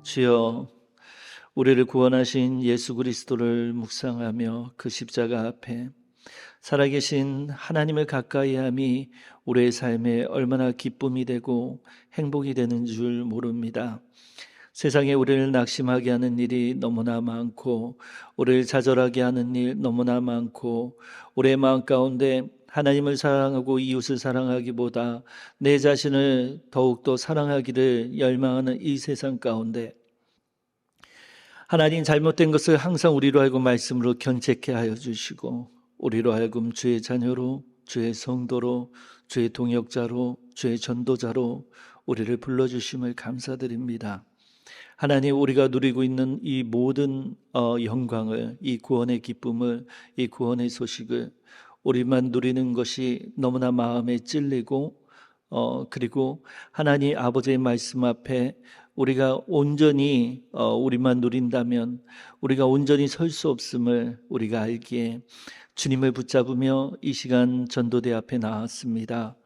주여, 우리를 구원하신 예수 그리스도를 묵상하며 그 십자가 앞에 살아계신 하나님을 가까이함이 우리의 삶에 얼마나 기쁨이 되고 행복이 되는 줄 모릅니다. 세상에 우리를 낙심하게 하는 일이 너무나 많고, 우리를 좌절하게 하는 일 너무나 많고, 우리의 마음 가운데 하나님을 사랑하고 이웃을 사랑하기보다 내 자신을 더욱더 사랑하기를 열망하는 이 세상 가운데 하나님, 잘못된 것을 항상 우리로 하여금 말씀으로 견책케 하여 주시고, 우리로 하여금 주의 자녀로, 주의 성도로, 주의 동역자로, 주의 전도자로 우리를 불러주심을 감사드립니다. 하나님, 우리가 누리고 있는 이 모든 영광을, 이 구원의 기쁨을, 이 구원의 소식을 우리만 누리는 것이 너무나 마음에 찔리고, 그리고 하나님 아버지의 말씀 앞에 우리가 온전히 우리만 누린다면 우리가 온전히 설 수 없음을 우리가 알기에 주님을 붙잡으며 이 시간 전도대 앞에 나왔습니다.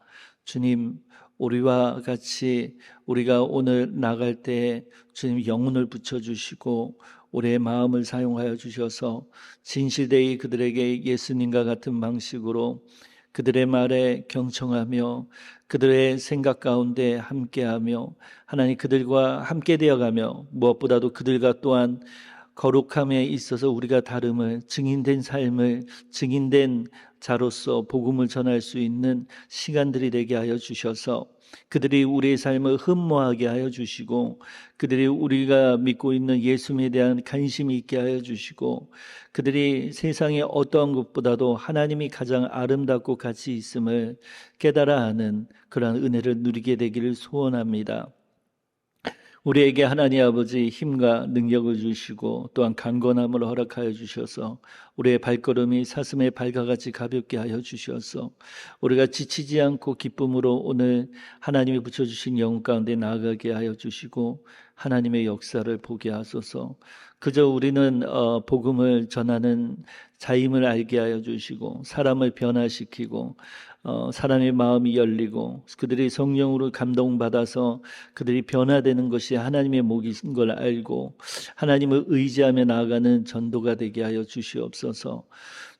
주님, 우리와 같이 우리가 오늘 나갈 때 주님 영혼을 붙여주시고 우리의 마음을 사용하여 주셔서 진실되이 그들에게 예수님과 같은 방식으로 그들의 말에 경청하며 그들의 생각 가운데 함께하며 하나님 그들과 함께 되어가며 무엇보다도 그들과 또한 거룩함에 있어서 우리가 다름을 증인된 삶을 증인된 자로서 복음을 전할 수 있는 시간들이 되게 하여 주셔서 그들이 우리의 삶을 흠모하게 하여 주시고 그들이 우리가 믿고 있는 예수님에 대한 관심이 있게 하여 주시고 그들이 세상의 어떠한 것보다도 하나님이 가장 아름답고 가치 있음을 깨달아 하는 그러한 은혜를 누리게 되기를 소원합니다. 우리에게 하나님 아버지 힘과 능력을 주시고 또한 강건함을 허락하여 주셔서 우리의 발걸음이 사슴의 발과 같이 가볍게 하여 주셔서 우리가 지치지 않고 기쁨으로 오늘 하나님이 붙여주신 영혼 가운데 나아가게 하여 주시고 하나님의 역사를 보게 하소서. 그저 우리는 복음을 전하는 자임을 알게 하여 주시고 사람을 변화시키고 사람의 마음이 열리고 그들이 성령으로 감동받아서 그들이 변화되는 것이 하나님의 목인 걸 알고 하나님을 의지하며 나아가는 전도가 되게 하여 주시옵소서.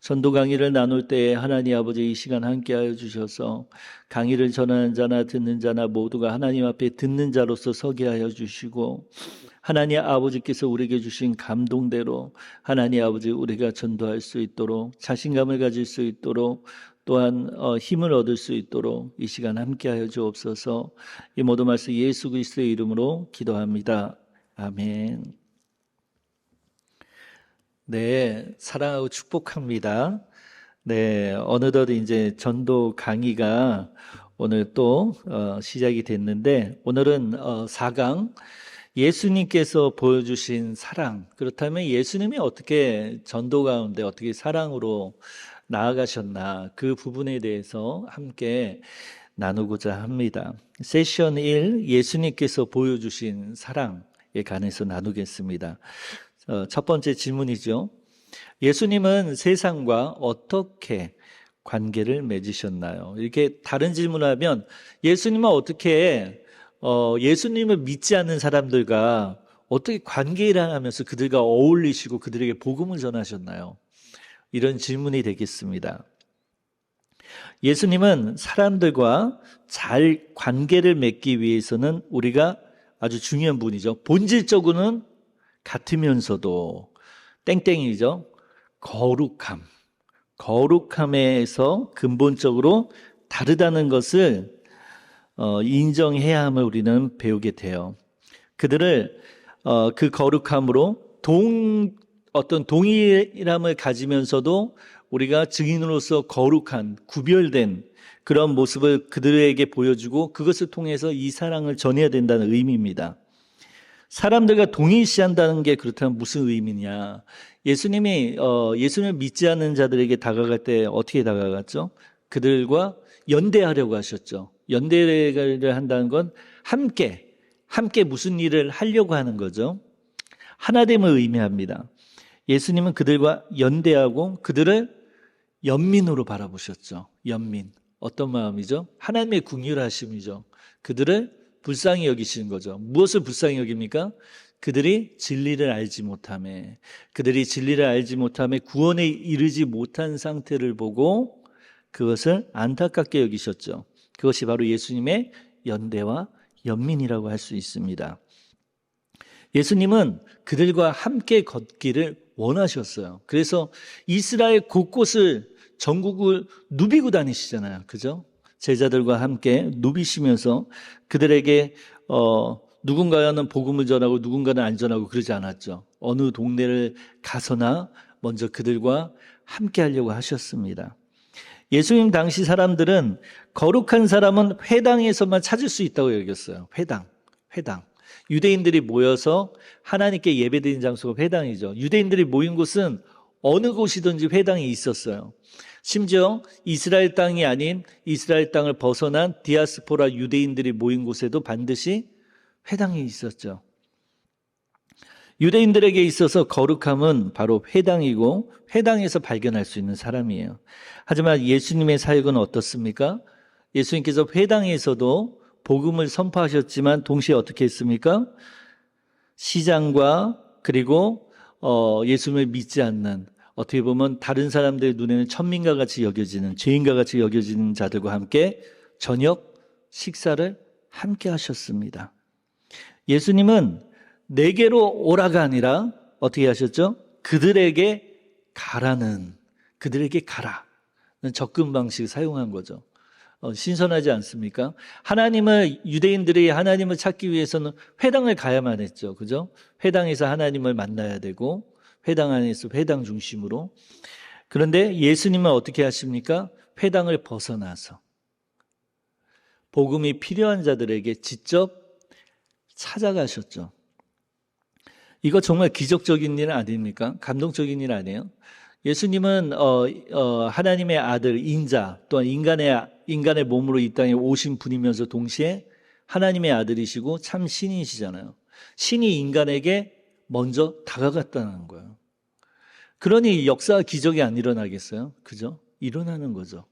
전도 강의를 나눌 때에 하나님 아버지 이 시간 함께 하여 주셔서 강의를 전하는 자나 듣는 자나 모두가 하나님 앞에 듣는 자로서 서게 하여 주시고 하나님 아버지께서 우리에게 주신 감동대로 하나님 아버지 우리가 전도할 수 있도록 자신감을 가질 수 있도록 또한 힘을 얻을 수 있도록 이 시간 함께하여 주옵소서. 이 모든 말씀 예수 그리스도의 이름으로 기도합니다. 아멘. 네, 사랑하고 축복합니다. 네, 어느덧 이제 전도 강의가 오늘 또 시작이 됐는데 오늘은 4강 예수님께서 보여주신 사랑, 그렇다면 예수님이 어떻게 전도 가운데 어떻게 사랑으로 나아가셨나 그 부분에 대해서 함께 나누고자 합니다. 세션 1 예수님께서 보여주신 사랑에 관해서 나누겠습니다. 첫 번째 질문이죠. 예수님은 세상과 어떻게 관계를 맺으셨나요? 이렇게 다른 질문을 하면 예수님은 어떻게 예수님을 믿지 않는 사람들과 어떻게 관계를 하면서 그들과 어울리시고 그들에게 복음을 전하셨나요? 이런 질문이 되겠습니다. 예수님은 사람들과 잘 관계를 맺기 위해서는 우리가 아주 중요한 분이죠. 본질적으로는 같으면서도 땡땡이죠. 거룩함에서 근본적으로 다르다는 것을 인정해야 함을 우리는 배우게 돼요. 그들을 그 거룩함으로 어떤 동일함을 가지면서도 우리가 증인으로서 거룩한 구별된 그런 모습을 그들에게 보여주고 그것을 통해서 이 사랑을 전해야 된다는 의미입니다. 사람들과 동일시한다는 게 그렇다면 무슨 의미냐? 예수님이 예수님을 믿지 않는 자들에게 다가갈 때 어떻게 다가갔죠? 그들과 연대하려고 하셨죠. 연대를 한다는 건 함께 무슨 일을 하려고 하는 거죠. 하나됨을 의미합니다. 예수님은 그들과 연대하고 그들을 연민으로 바라보셨죠. 연민. 어떤 마음이죠? 하나님의 긍휼하심이죠. 그들을 불쌍히 여기시는 거죠. 무엇을 불쌍히 여깁니까? 그들이 진리를 알지 못함에, 그들이 진리를 알지 못함에 구원에 이르지 못한 상태를 보고 그것을 안타깝게 여기셨죠. 그것이 바로 예수님의 연대와 연민이라고 할 수 있습니다. 예수님은 그들과 함께 걷기를 원하셨어요. 그래서 이스라엘 곳곳을 전국을 누비고 다니시잖아요. 그죠? 제자들과 함께 누비시면서 그들에게 누군가는 복음을 전하고 누군가는 안 전하고 그러지 않았죠. 어느 동네를 가서나 먼저 그들과 함께 하려고 하셨습니다. 예수님 당시 사람들은 거룩한 사람은 회당에서만 찾을 수 있다고 여겼어요. 회당. 유대인들이 모여서 하나님께 예배드리는 장소가 회당이죠. 유대인들이 모인 곳은 어느 곳이든지 회당이 있었어요. 심지어 이스라엘 땅이 아닌 이스라엘 땅을 벗어난 디아스포라 유대인들이 모인 곳에도 반드시 회당이 있었죠. 유대인들에게 있어서 거룩함은 바로 회당이고 회당에서 발견할 수 있는 사람이에요. 하지만 예수님의 사역은 어떻습니까? 예수님께서 회당에서도 복음을 선포하셨지만 동시에 어떻게 했습니까? 시장과 그리고 예수님을 믿지 않는, 어떻게 보면 다른 사람들의 눈에는 천민과 같이 여겨지는, 죄인과 같이 여겨지는 자들과 함께 저녁 식사를 함께 하셨습니다. 예수님은 내게로 오라가 아니라 어떻게 하셨죠? 그들에게 가라는 접근 방식을 사용한 거죠. 신선하지 않습니까? 유대인들이 하나님을 찾기 위해서는 회당을 가야만 했죠. 그죠? 회당에서 하나님을 만나야 되고, 회당 안에서 회당 중심으로. 그런데 예수님은 어떻게 하십니까? 회당을 벗어나서 복음이 필요한 자들에게 직접 찾아가셨죠. 이거 정말 기적적인 일 아닙니까? 감동적인 일 아니에요? 예수님은 하나님의 아들 인자, 또한 인간의 몸으로 이 땅에 오신 분이면서 동시에 하나님의 아들이시고 참 신이시잖아요. 신이 인간에게 먼저 다가갔다는 거예요. 그러니 역사와 기적이 안 일어나겠어요? 그죠? 일어나는 거죠.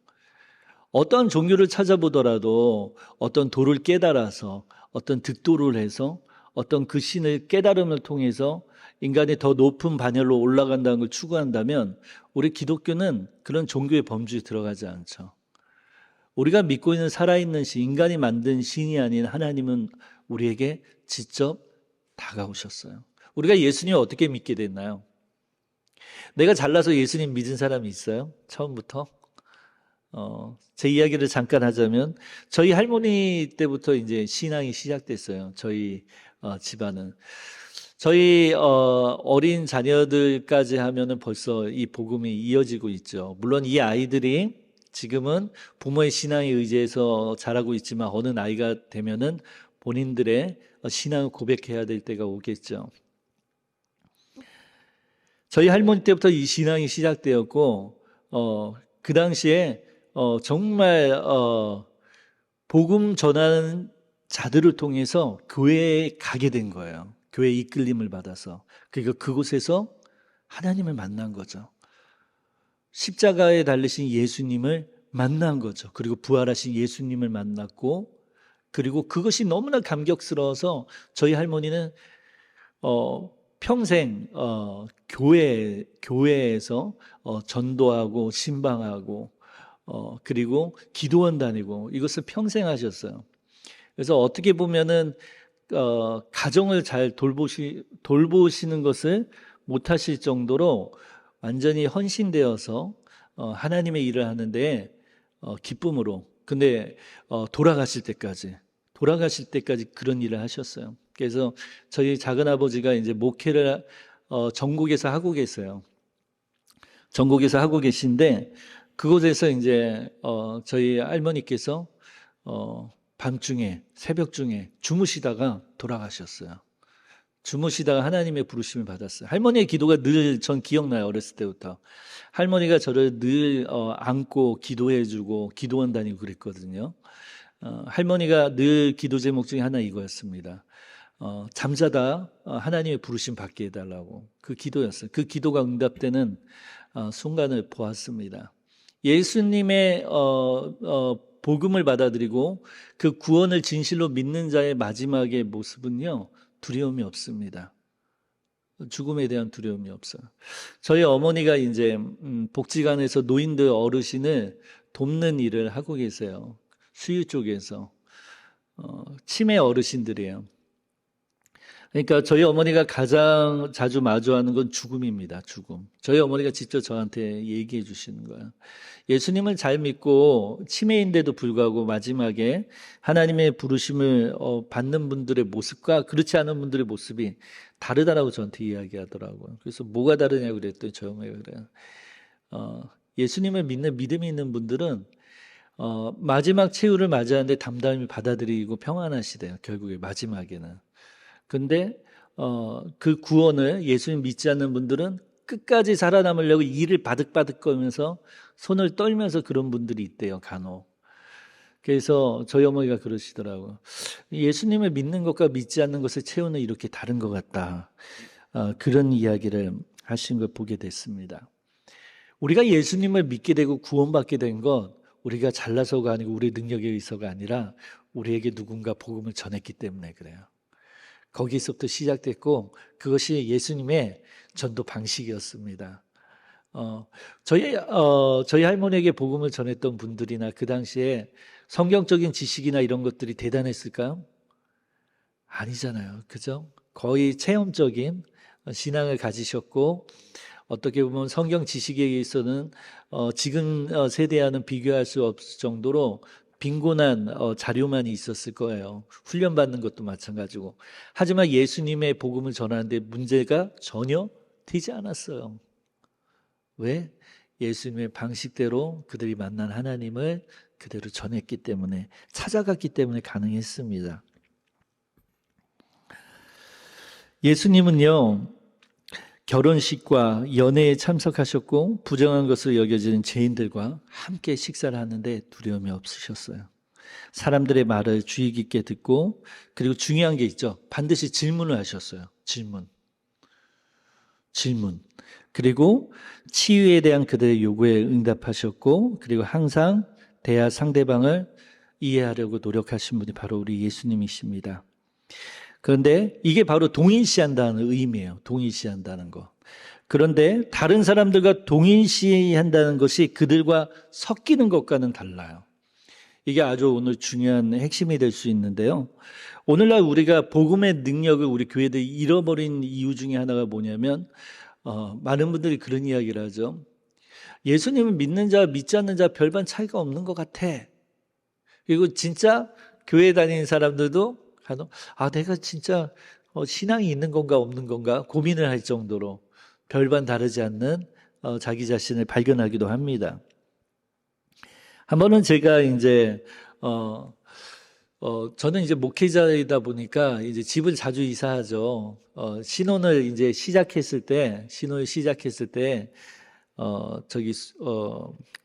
어떤 종교를 찾아보더라도 어떤 도를 깨달아서, 어떤 득도를 해서, 어떤 그 신을 깨달음을 통해서 인간이 더 높은 반열로 올라간다는 걸 추구한다면 우리 기독교는 그런 종교의 범주에 들어가지 않죠. 우리가 믿고 있는 살아있는 신, 인간이 만든 신이 아닌 하나님은 우리에게 직접 다가오셨어요. 우리가 예수님을 어떻게 믿게 됐나요? 내가 잘나서 예수님 믿은 사람이 있어요? 처음부터? 제 이야기를 잠깐 하자면 저희 할머니 때부터 이제 신앙이 시작됐어요. 저희 집안은. 저희 어린 자녀들까지 하면은 벌써 이 복음이 이어지고 있죠. 물론 이 아이들이 지금은 부모의 신앙에 의지해서 자라고 있지만 어느 나이가 되면은 본인들의 신앙을 고백해야 될 때가 오겠죠. 저희 할머니 때부터 이 신앙이 시작되었고 그 당시에 정말 복음 전하는 자들을 통해서 교회에 가게 된 거예요. 교회에 이끌림을 받아서. 그러니까 그곳에서 하나님을 만난 거죠. 십자가에 달리신 예수님을 만난 거죠. 그리고 부활하신 예수님을 만났고, 그리고 그것이 너무나 감격스러워서 저희 할머니는 평생 교회에서 전도하고 신방하고 그리고 기도원 다니고 이것을 평생 하셨어요. 그래서 어떻게 보면은 가정을 잘 돌보시는 것을 못하실 정도로 완전히 헌신되어서 하나님의 일을 하는데 기쁨으로, 근데 돌아가실 때까지 그런 일을 하셨어요. 그래서 저희 작은아버지가 이제 목회를 전국에서 하고 계세요. 전국에서 하고 계신데 그곳에서 이제 저희 할머니께서 밤중에, 새벽 중에 주무시다가 돌아가셨어요. 주무시다가 하나님의 부르심을 받았어요. 할머니의 기도가 늘 전 기억나요. 어렸을 때부터. 할머니가 저를 늘 안고 기도해주고 기도원 다니고 그랬거든요. 할머니가 늘 기도 제목 중에 하나 이거였습니다. 잠자다 하나님의 부르심 받게 해달라고. 그 기도였어요. 그 기도가 응답되는 순간을 보았습니다. 예수님의 복음을 받아들이고 그 구원을 진실로 믿는 자의 마지막의 모습은요, 두려움이 없습니다. 죽음에 대한 두려움이 없어요. 저희 어머니가 이제 복지관에서 노인들 어르신을 돕는 일을 하고 계세요. 수유 쪽에서. 치매 어르신들이에요. 그러니까 저희 어머니가 가장 자주 마주하는 건 죽음입니다. 죽음. 저희 어머니가 직접 저한테 얘기해 주시는 거예요. 예수님을 잘 믿고 치매인데도 불구하고 마지막에 하나님의 부르심을 받는 분들의 모습과 그렇지 않은 분들의 모습이 다르다라고 저한테 이야기하더라고요. 그래서 뭐가 다르냐고 그랬더니 저 어머니가 그래요. 예수님을 믿는 믿음이 있는 분들은 마지막 최후를 맞이하는데 담담히 받아들이고 평안하시대요. 결국에 마지막에는. 근데 그 구원을 예수님 믿지 않는 분들은 끝까지 살아남으려고 이를 바득바득 거면서 손을 떨면서 그런 분들이 있대요, 간혹. 그래서 저희 어머니가 그러시더라고요. 예수님을 믿는 것과 믿지 않는 것의 체온은 이렇게 다른 것 같다. 그런 이야기를 하신 걸 보게 됐습니다. 우리가 예수님을 믿게 되고 구원받게 된 건 우리가 잘나서가 아니고 우리 능력에 의해서가 아니라 우리에게 누군가 복음을 전했기 때문에 그래요. 거기서부터 시작됐고 그것이 예수님의 전도 방식이었습니다. 저희 할머니에게 복음을 전했던 분들이나 그 당시에 성경적인 지식이나 이런 것들이 대단했을까요? 아니잖아요. 그죠? 거의 체험적인 신앙을 가지셨고 어떻게 보면 성경 지식에 의해서는 지금 세대와는 비교할 수 없을 정도로 빈곤한 자료만 있었을 거예요. 훈련받는 것도 마찬가지고. 하지만 예수님의 복음을 전하는데 문제가 전혀 되지 않았어요. 왜? 예수님의 방식대로 그들이 만난 하나님을 그대로 전했기 때문에, 찾아갔기 때문에 가능했습니다. 예수님은요, 결혼식과 연회에 참석하셨고 부정한 것으로 여겨지는 죄인들과 함께 식사를 하는데 두려움이 없으셨어요. 사람들의 말을 주의 깊게 듣고, 그리고 중요한 게 있죠. 반드시 질문을 하셨어요. 질문. 그리고 치유에 대한 그들의 요구에 응답하셨고, 그리고 항상 대화 상대방을 이해하려고 노력하신 분이 바로 우리 예수님이십니다. 그런데 이게 바로 동일시한다는 의미예요. 동일시한다는 거. 그런데 다른 사람들과 동일시한다는 것이 그들과 섞이는 것과는 달라요. 이게 아주 오늘 중요한 핵심이 될 수 있는데요. 오늘날 우리가 복음의 능력을 우리 교회들이 잃어버린 이유 중에 하나가 뭐냐면 많은 분들이 그런 이야기를 하죠. 예수님을 믿는 자 믿지 않는 자 별반 차이가 없는 것 같아. 그리고 진짜 교회 다니는 사람들도 내가 진짜 신앙이 있는 건가 없는 건가 고민을 할 정도로 별반 다르지 않는 자기 자신을 발견하기도 합니다. 한 번은 제가 이제 저는 이제 목회자이다 보니까 이제 집을 자주 이사하죠. 신혼을 이제 시작했을 때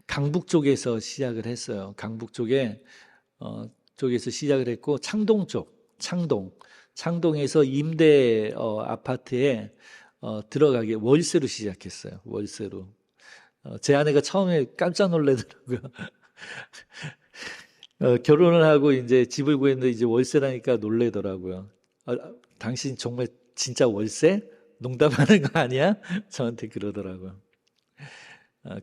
강북 쪽에서 시작을 했어요. 강북 쪽에서 시작을 했고 창동에서 임대 아파트에 들어가게 월세로 시작했어요. 월세로. 제 아내가 처음에 깜짝 놀라더라고요. 결혼을 하고 이제 집을 구했는데 이제 월세라니까 놀래더라고요. 당신 정말 진짜 월세? 농담하는 거 아니야? 저한테 그러더라고요.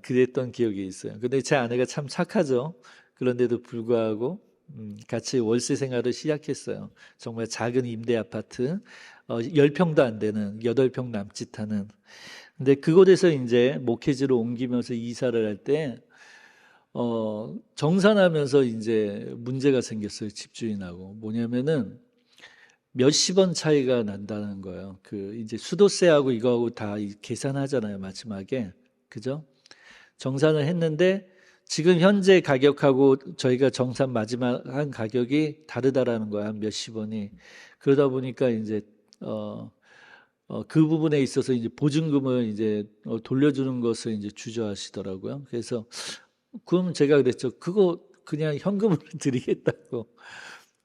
그랬던 기억이 있어요. 근데 제 아내가 참 착하죠. 그런데도 불구하고 같이 월세 생활을 시작했어요. 정말 작은 임대 아파트, 10평도 안 되는 8평 남짓하는. 근데 그곳에서 이제 목회지로 옮기면서 이사를 할 때 정산하면서 이제 문제가 생겼어요. 집주인하고. 뭐냐면은 몇십 원 차이가 난다는 거예요. 이제 수도세하고 이거하고 다 계산하잖아요. 마지막에. 그죠? 정산을 했는데 지금 현재 가격하고 저희가 정산 마지막 한 가격이 다르다라는 거야. 한 몇십 원이. 그러다 보니까 이제 그 부분에 있어서 이제 보증금을 이제 돌려주는 것을 이제 주저하시더라고요. 그래서 그럼 제가 그랬죠. 그거 그냥 현금으로 드리겠다고.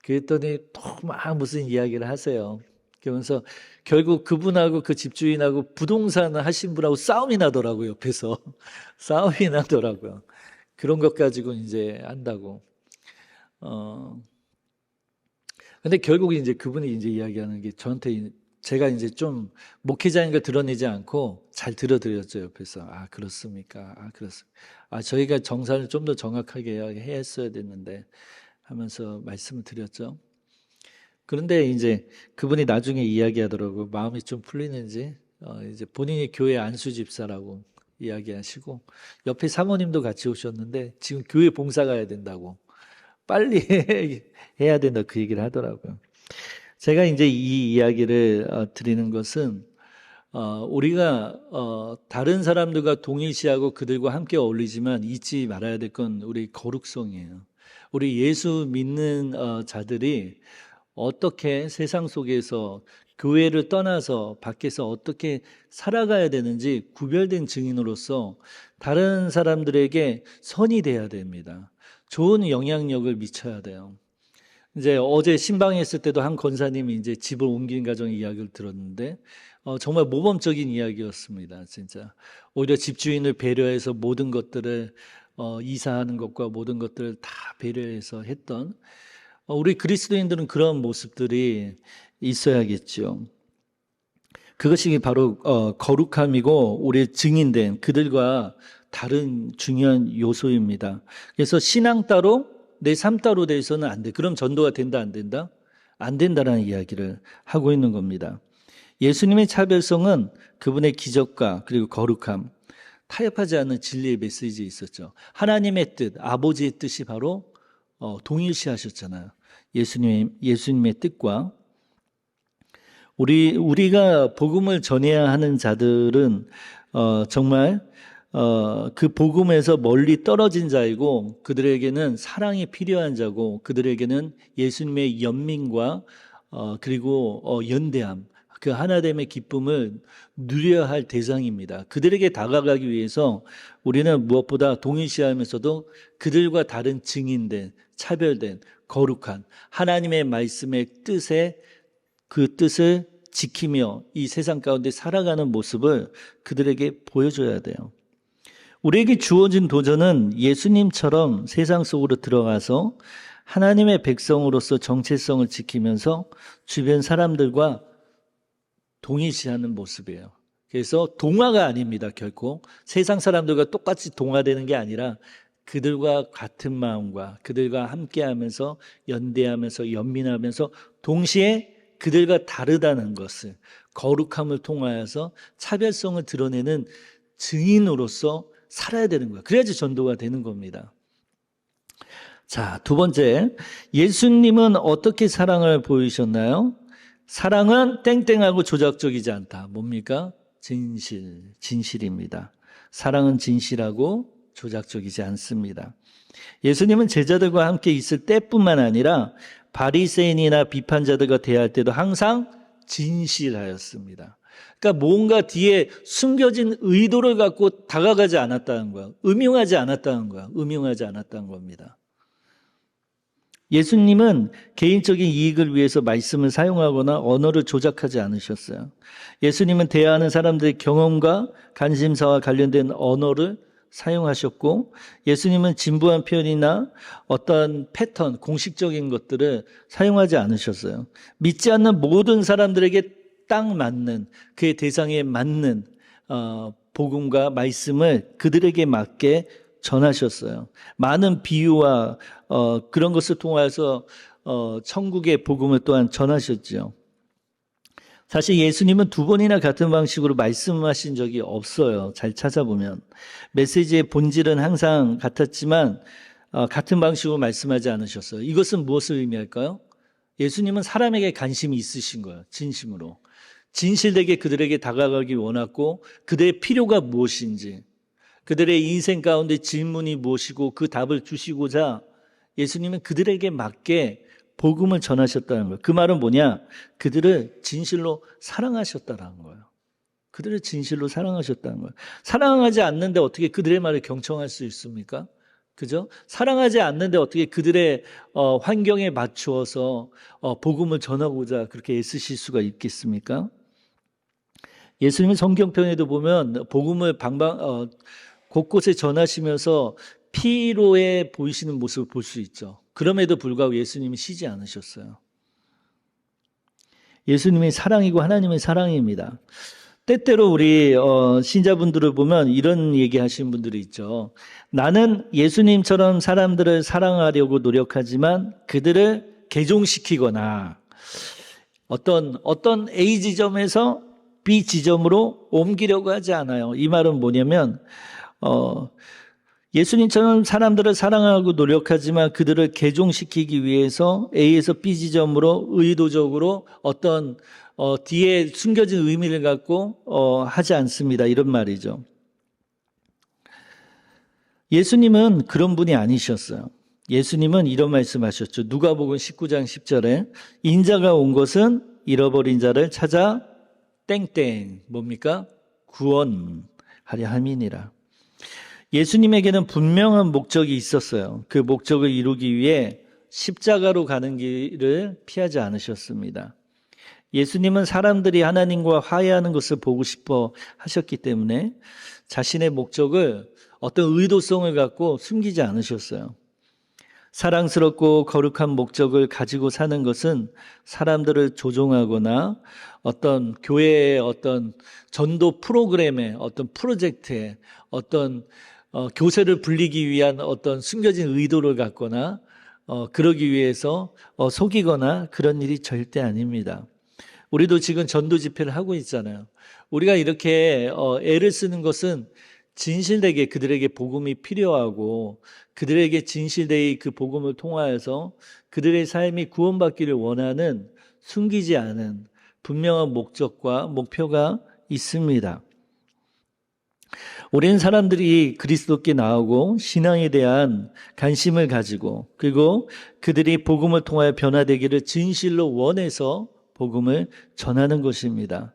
그랬더니 또 막 무슨 이야기를 하세요. 그러면서 결국 그분하고 그 집주인하고 부동산 하신 분하고 싸움이 나더라고요. 옆에서. 싸움이 나더라고요. 그런 것 가지고 이제 한다고. 근데 결국 이제 그분이 이제 이야기하는 게 저한테 제가 이제 좀 목회자인 걸 드러내지 않고 잘 들어드렸죠, 옆에서. 아, 그렇습니까? 아, 그렇습니까? 아, 저희가 정산을 좀 더 정확하게 했어야 됐는데 하면서 말씀을 드렸죠. 그런데 이제 그분이 나중에 이야기하더라고요. 마음이 좀 풀리는지, 이제 본인이 교회 안수 집사라고 이야기하시고, 옆에 사모님도 같이 오셨는데, 지금 교회 봉사 가야 된다고. 빨리 해야 된다 그 얘기를 하더라고요. 제가 이제 이 이야기를 드리는 것은 우리가 다른 사람들과 동일시하고 그들과 함께 어울리지만 잊지 말아야 될 건 우리 거룩성이에요. 우리 예수 믿는 자들이 어떻게 세상 속에서 교회를 떠나서 밖에서 어떻게 살아가야 되는지 구별된 증인으로서 다른 사람들에게 선이 돼야 됩니다. 좋은 영향력을 미쳐야 돼요. 이제 어제 신방에 있을 때도 한 권사님이 이제 집을 옮긴 가정 이야기를 들었는데 정말 모범적인 이야기였습니다. 진짜 오히려 집주인을 배려해서 모든 것들을 이사하는 것과 모든 것들을 다 배려해서 했던 우리 그리스도인들은 그런 모습들이 있어야겠죠. 그것이 바로 거룩함이고 우리의 증인된 그들과 다른 중요한 요소입니다. 그래서 신앙 따로 내 삶 따로 돼서는 안 돼. 그럼 전도가 된다 안 된다? 안 된다라는 이야기를 하고 있는 겁니다. 예수님의 차별성은 그분의 기적과 그리고 거룩함, 타협하지 않는 진리의 메시지에 있었죠. 하나님의 뜻, 아버지의 뜻이 바로 동일시하셨잖아요. 예수님의 뜻과 우리가 복음을 전해야 하는 자들은 정말 그 복음에서 멀리 떨어진 자이고 그들에게는 사랑이 필요한 자고 그들에게는 예수님의 연민과 그리고 연대함 그 하나됨의 기쁨을 누려야 할 대상입니다. 그들에게 다가가기 위해서 우리는 무엇보다 동일시하면서도 그들과 다른 증인된 차별된 거룩한 하나님의 말씀의 뜻에 그 뜻을 지키며 이 세상 가운데 살아가는 모습을 그들에게 보여줘야 돼요. 우리에게 주어진 도전은 예수님처럼 세상 속으로 들어가서 하나님의 백성으로서 정체성을 지키면서 주변 사람들과 동일시하는 모습이에요. 그래서 동화가 아닙니다. 결코 세상 사람들과 똑같이 동화되는 게 아니라 그들과 같은 마음과 그들과 함께하면서 연대하면서 연민하면서 동시에 그들과 다르다는 것을 거룩함을 통하여서 차별성을 드러내는 증인으로서 살아야 되는 거예요. 그래야지 전도가 되는 겁니다. 자, 두 번째, 예수님은 어떻게 사랑을 보이셨나요? 사랑은 땡땡하고 조작적이지 않다. 뭡니까? 진실입니다. 사랑은 진실하고 조작적이지 않습니다. 예수님은 제자들과 함께 있을 때뿐만 아니라 바리새인이나 비판자들과 대할 때도 항상 진실하였습니다. 그러니까 뭔가 뒤에 숨겨진 의도를 갖고 다가가지 않았다는 거야. 음흉하지 않았다는 거야. 음흉하지 않았다는 겁니다. 예수님은 개인적인 이익을 위해서 말씀을 사용하거나 언어를 조작하지 않으셨어요. 예수님은 대화하는 사람들의 경험과 관심사와 관련된 언어를 사용하셨고 예수님은 진부한 표현이나 어떤 패턴, 공식적인 것들을 사용하지 않으셨어요. 믿지 않는 모든 사람들에게 딱 맞는 그의 대상에 맞는 복음과 말씀을 그들에게 맞게 전하셨어요. 많은 비유와 그런 것을 통해서 천국의 복음을 또한 전하셨죠. 사실 예수님은 두 번이나 같은 방식으로 말씀하신 적이 없어요. 잘 찾아보면. 메시지의 본질은 항상 같았지만 같은 방식으로 말씀하지 않으셨어요. 이것은 무엇을 의미할까요? 예수님은 사람에게 관심이 있으신 거예요. 진심으로. 진실되게 그들에게 다가가기 원했고 그들의 필요가 무엇인지 그들의 인생 가운데 질문이 무엇이고 그 답을 주시고자 예수님은 그들에게 맞게 복음을 전하셨다는 거예요. 그 말은 뭐냐? 그들을 진실로 사랑하셨다는 거예요. 그들을 진실로 사랑하셨다는 거예요. 사랑하지 않는데 어떻게 그들의 말을 경청할 수 있습니까? 그죠? 사랑하지 않는데 어떻게 그들의 환경에 맞추어서 복음을 전하고자 그렇게 애쓰실 수가 있겠습니까? 예수님의 성경편에도 보면 복음을 곳곳에 전하시면서 피로해 보이시는 모습을 볼 수 있죠. 그럼에도 불구하고 예수님이 쉬지 않으셨어요. 예수님이 사랑이고 하나님의 사랑입니다. 때때로 우리 신자분들을 보면 이런 얘기하시는 분들이 있죠. 나는 예수님처럼 사람들을 사랑하려고 노력하지만 그들을 개종시키거나 어떤 A 지점에서 B 지점으로 옮기려고 하지 않아요. 이 말은 뭐냐면 예수님처럼 사람들을 사랑하고 노력하지만 그들을 개종시키기 위해서 A에서 B 지점으로 의도적으로 어떤 뒤에 숨겨진 의미를 갖고 하지 않습니다. 이런 말이죠. 예수님은 그런 분이 아니셨어요. 예수님은 이런 말씀하셨죠. 누가복음 19장 10절에 인자가 온 것은 잃어버린 자를 찾아 땡땡 뭡니까? 구원하려 함이니라. 예수님에게는 분명한 목적이 있었어요. 그 목적을 이루기 위해 십자가로 가는 길을 피하지 않으셨습니다. 예수님은 사람들이 하나님과 화해하는 것을 보고 싶어 하셨기 때문에 자신의 목적을 어떤 의도성을 갖고 숨기지 않으셨어요. 사랑스럽고 거룩한 목적을 가지고 사는 것은 사람들을 조종하거나 어떤 교회의 어떤 전도 프로그램의 어떤 프로젝트에 어떤 교세를 불리기 위한 어떤 숨겨진 의도를 갖거나 그러기 위해서 속이거나 그런 일이 절대 아닙니다. 우리도 지금 전도 집회를 하고 있잖아요. 우리가 이렇게 애를 쓰는 것은 진실되게 그들에게 복음이 필요하고 그들에게 진실되게 그 복음을 통하여서 그들의 삶이 구원받기를 원하는 숨기지 않은 분명한 목적과 목표가 있습니다. 오랜 사람들이 그리스도께 나오고 신앙에 대한 관심을 가지고 그리고 그들이 복음을 통하여 변화되기를 진실로 원해서 복음을 전하는 것입니다.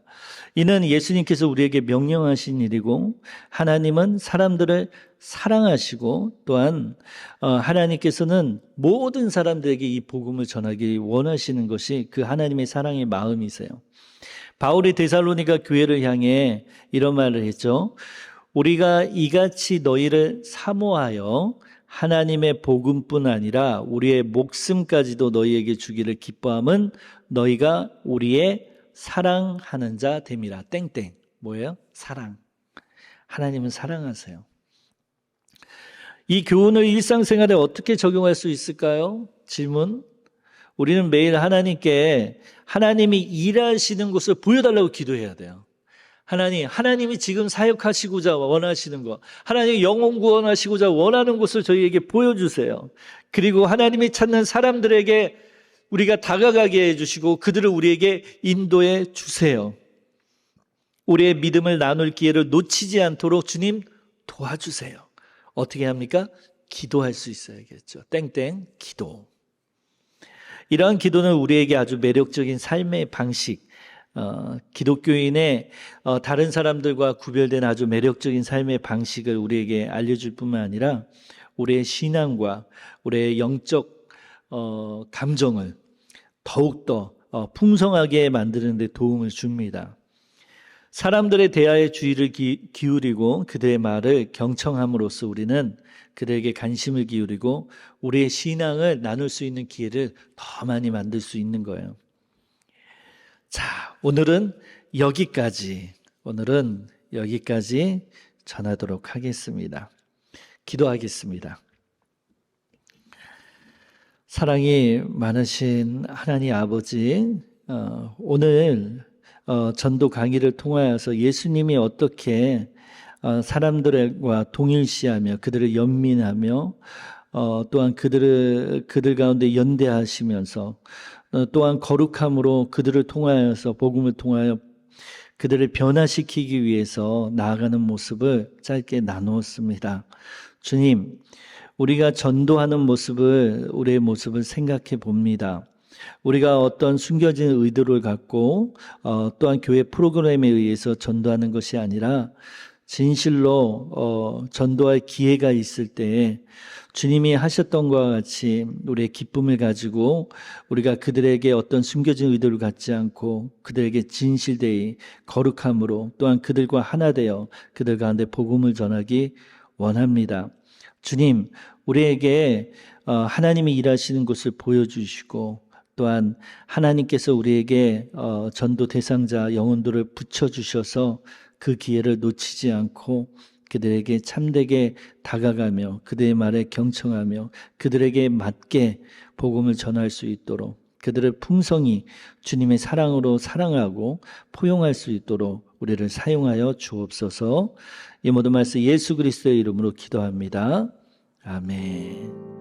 이는 예수님께서 우리에게 명령하신 일이고 하나님은 사람들을 사랑하시고 또한 하나님께서는 모든 사람들에게 이 복음을 전하기 원하시는 것이 그 하나님의 사랑의 마음이세요. 바울이 데살로니가 교회를 향해 이런 말을 했죠. 우리가 이같이 너희를 사모하여 하나님의 복음뿐 아니라 우리의 목숨까지도 너희에게 주기를 기뻐함은 너희가 우리의 사랑하는 자 됨이라. 땡땡. 뭐예요? 사랑. 하나님은 사랑하세요. 이 교훈을 일상생활에 어떻게 적용할 수 있을까요? 질문. 우리는 매일 하나님께 하나님이 일하시는 것을 보여달라고 기도해야 돼요. 하나님이 지금 사역하시고자 원하시는 것, 하나님이 영혼 구원하시고자 원하는 것을 저희에게 보여주세요. 그리고 하나님이 찾는 사람들에게 우리가 다가가게 해주시고 그들을 우리에게 인도해 주세요. 우리의 믿음을 나눌 기회를 놓치지 않도록 주님 도와주세요. 어떻게 합니까? 기도할 수 있어야겠죠. 땡땡 기도. 이러한 기도는 우리에게 아주 매력적인 삶의 방식, 기독교인의 다른 사람들과 구별된 아주 매력적인 삶의 방식을 우리에게 알려줄 뿐만 아니라 우리의 신앙과 우리의 영적 감정을 더욱더 풍성하게 만드는 데 도움을 줍니다. 사람들의 대화에 주의를 기울이고 그들의 말을 경청함으로써 우리는 그들에게 관심을 기울이고 우리의 신앙을 나눌 수 있는 기회를 더 많이 만들 수 있는 거예요. 자, 오늘은 여기까지 전하도록 하겠습니다. 기도하겠습니다. 사랑이 많으신 하나님 아버지, 오늘 전도 강의를 통하여서 예수님이 어떻게 사람들과 동일시하며 그들을 연민하며 또한 그들 가운데 연대하시면서 또한 거룩함으로 그들을 통하여서 복음을 통하여 그들을 변화시키기 위해서 나아가는 모습을 짧게 나누었습니다. 주님, 우리가 전도하는 우리의 모습을 생각해 봅니다. 우리가 어떤 숨겨진 의도를 갖고 또한 교회 프로그램에 의해서 전도하는 것이 아니라 진실로 전도할 기회가 있을 때에 주님이 하셨던 것과 같이 우리의 기쁨을 가지고 우리가 그들에게 어떤 숨겨진 의도를 갖지 않고 그들에게 진실되이 거룩함으로 또한 그들과 하나 되어 그들 가운데 복음을 전하기 원합니다. 주님, 우리에게 하나님이 일하시는 것을 보여주시고 또한 하나님께서 우리에게 전도 대상자 영혼들을 붙여주셔서 그 기회를 놓치지 않고 그들에게 참되게 다가가며 그들의 말에 경청하며 그들에게 맞게 복음을 전할 수 있도록 그들을 풍성히 주님의 사랑으로 사랑하고 포용할 수 있도록 우리를 사용하여 주옵소서. 이 모든 말씀 예수 그리스도의 이름으로 기도합니다. 아멘.